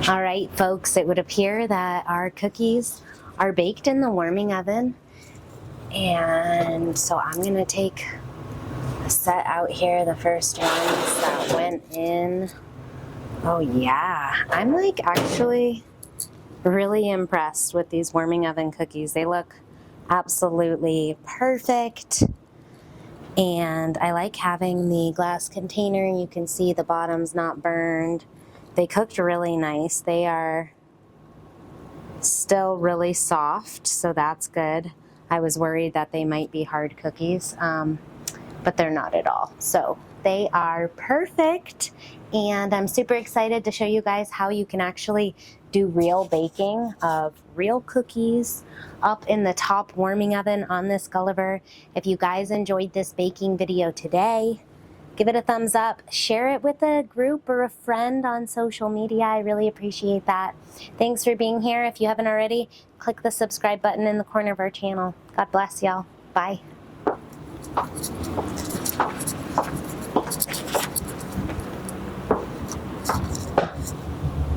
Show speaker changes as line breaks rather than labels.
All right, folks, it would appear that our cookies are baked in the warming oven. And so I'm gonna take a set out here, the first ones that went in. Oh yeah, I'm like actually really impressed with these warming oven cookies. They look absolutely perfect. And I like having the glass container. You can see the bottom's not burned. They cooked really nice. They are still really soft, so that's good. I was worried that they might be hard cookies, but they're not at all. So they are perfect, and I'm super excited to show you guys how you can actually do real baking of real cookies up in the top warming oven on this Guliver. If you guys enjoyed this baking video today, give it a thumbs up, share it with a group or a friend on social media. I really appreciate that. Thanks for being here. If you haven't already, click the subscribe button in the corner of our channel. God bless y'all. Bye.